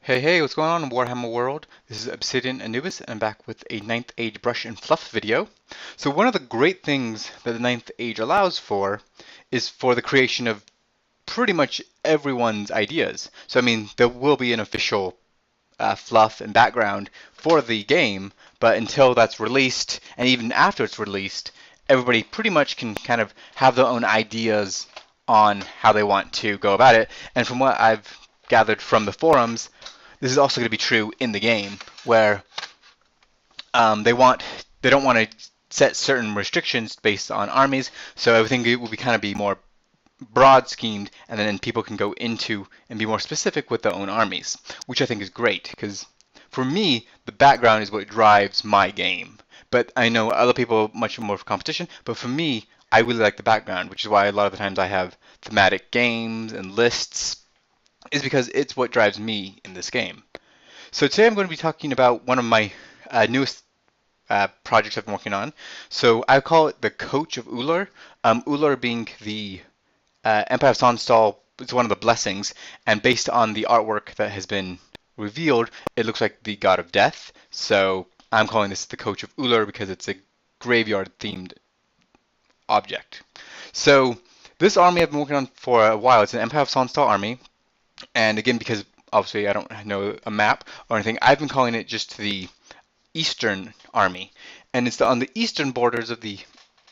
Hey, what's going on in Warhammer World? This is Obsidian Anubis, and I'm back with a Ninth Age brush and fluff video. So one of the great things that the Ninth Age allows for is for the creation of pretty much everyone's ideas. So I mean, there will be an official fluff and background for the game, but until that's released, and even after it's released, everybody pretty much can kind of have their own ideas on how they want to go about it. And from what I've gathered from the forums, this is also going to be true in the game, where they don't want to set certain restrictions based on armies, so everything will be kind of be more broad schemed, and then people can go into and be more specific with their own armies, which I think is great because for me the background is what drives my game. But I know other people much more for competition, but for me I really like the background, which is why a lot of the times I have thematic games and lists, is because it's what drives me in this game. So today I'm going to be talking about one of my newest projects I've been working on. So I call it the Coach of Uller. Uller being the Empire of Sonnstahl. It's one of the blessings, and based on the artwork that has been revealed, it looks like the god of death. So I'm calling this the Coach of Uller because it's a graveyard-themed object. So this army I've been working on for a while. It's an Empire of Sonnstahl army, and again, because obviously I don't know a map or anything, I've been calling it just the Eastern Army, and it's on the eastern borders of the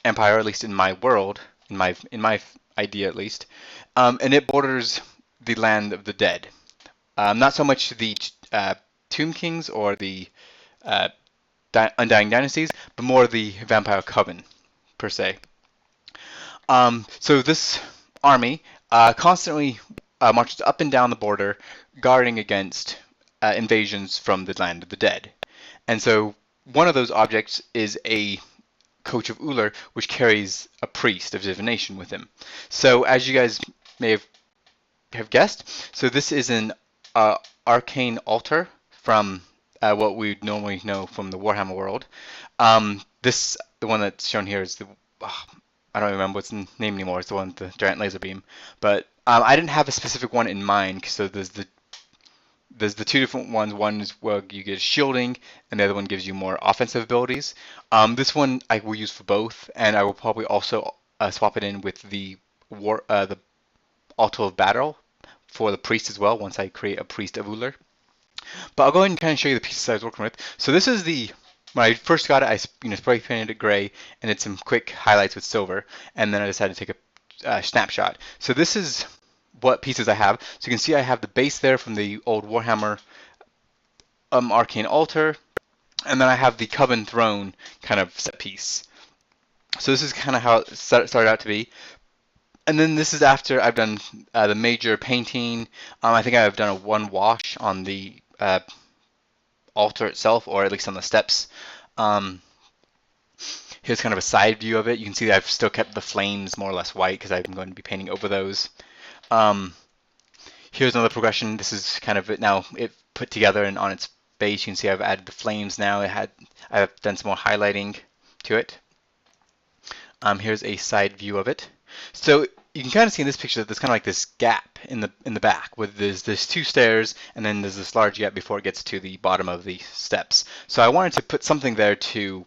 Empire, at least in my world, in my idea at least, and it borders the land of the dead. Not so much the Tomb Kings or the uh, Undying Dynasties, but more the Vampire Coven per se. So this army constantly marches up and down the border, guarding against invasions from the land of the dead. And so one of those objects is a Coach of Uller, which carries a priest of divination with him. So as you guys may have guessed, so this is an arcane altar from what we normally know from the Warhammer world. The one that's shown here is the I don't remember what's the name anymore. It's the one with the giant laser beam. But I didn't have a specific one in mind, so there's the two different ones. One is where you get shielding, and the other one gives you more offensive abilities. This one I will use for both, and I will probably also swap it in with the Altar of Battle for the priest as well once I create a priest of Uller. But I'll go ahead and kind of show you the pieces I was working with. So this is when I first got it, I spray painted it gray and did some quick highlights with silver, and then I decided to take a snapshot. So this is what pieces I have. So you can see I have the base there from the old Warhammer Arcane Altar, and then I have the Coven Throne kind of set piece. So this is kind of how it started out to be. And then this is after I've done the major painting. I think I've done a one wash on the altar itself, or at least on the steps. Um, Here's kind of a side view of it. You can see that I've still kept the flames more or less white because I'm going to be painting over those. Here's another progression. This is kind of it now. It put together and on its base. You can see I've added the flames now. I've done some more highlighting to it. Here's a side view of it. So you can kind of see in this picture that there's kind of like this gap in the back where there's two stairs and then there's this large gap before it gets to the bottom of the steps. So I wanted to put something there to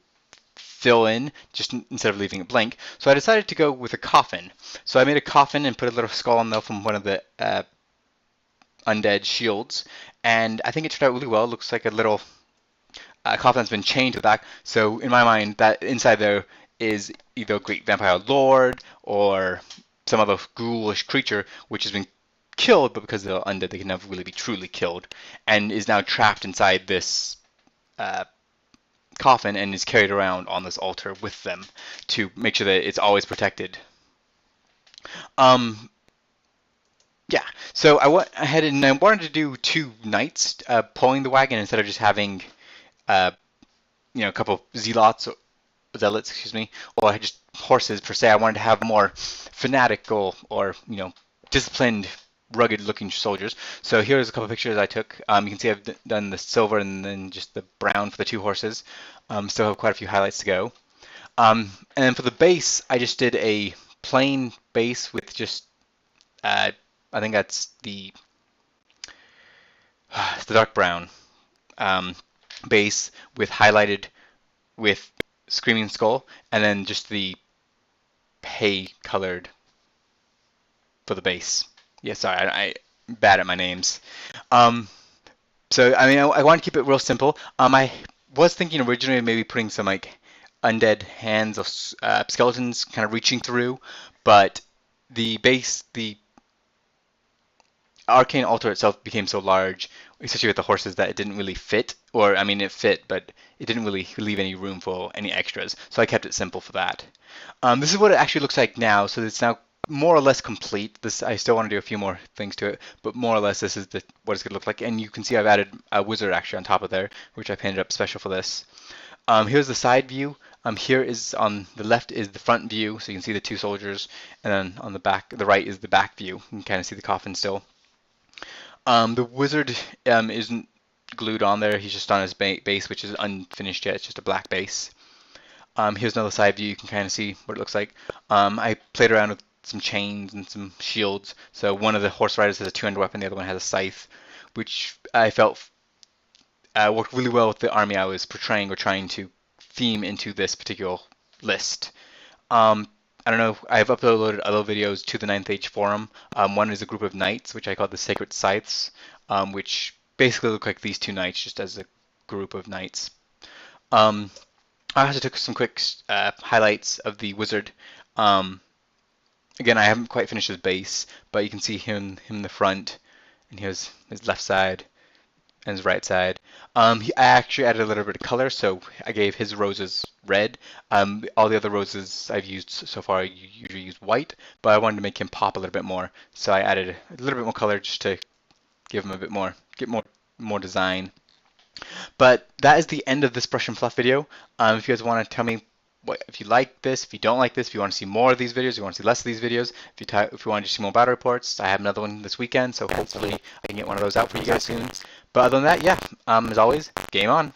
fill in just instead of leaving it blank. So I decided to go with a coffin. So I made a coffin and put a little skull on there from one of the undead shields, and I think it turned out really well. It looks like a little coffin that's been chained to the back. So in my mind, that inside there is either a great vampire lord or some other ghoulish creature which has been killed, but because they're undead, they can never really be truly killed, and is now trapped inside this coffin and is carried around on this altar with them to make sure that it's always protected. Yeah, so I went ahead and I wanted to do two knights pulling the wagon instead of just having a couple of zealots, excuse me, or just horses per se. I wanted to have more fanatical or disciplined, rugged-looking soldiers. So here's a couple of pictures I took. You can see I've done the silver and then just the brown for the two horses. Still have quite a few highlights to go. And then for the base, I just did a plain base with just I think that's the the dark brown base with highlighted with Screaming Skull, and then just the hay colored for the base. Yeah, sorry, I'm bad at my names. Um, so I mean, I want to keep it real simple. I was thinking originally of maybe putting some like undead hands of skeletons kind of reaching through, but the arcane altar itself became so large, especially with the horses, that it didn't really fit. Or I mean, it fit, but it didn't really leave any room for any extras. So I kept it simple for that. This is what it actually looks like now. So it's now more or less complete. This I still want to do a few more things to it, but more or less this is what it's going to look like. And you can see I've added a wizard actually on top of there, which I painted up special for this. Here's the side view. Here is on the left is the front view, so you can see the two soldiers, and then on the back, the right is the back view. You can kind of see the coffin still. The wizard isn't glued on there. He's just on his base, which is unfinished yet. It's just a black base. Here's another side view. You can kind of see what it looks like. I played around with some chains and some shields. So one of the horse riders has a two-handed weapon. The other one has a scythe, which I felt worked really well with the army I was portraying or trying to theme into this particular list. I don't know, I've uploaded other videos to the Ninth Age forum. One is a group of knights, which I call the Sacred Scythes, which basically look like these two knights just as a group of knights. I also took some quick highlights of the wizard. Again, I haven't quite finished his base, but you can see him in the front, and here's his left side and his right side. I actually added a little bit of color, so I gave his roses red. All the other roses I've used so far, I usually use white, but I wanted to make him pop a little bit more, so I added a little bit more color just to give him a bit more, get more design. But that is the end of this brush and fluff video. If you guys want to tell me if you like this, if you don't like this, if you want to see more of these videos, you want to see less of these videos, if you want to see more battle reports, I have another one this weekend, so hopefully I can get one of those out for you guys soon. But other than that, yeah, as always, game on.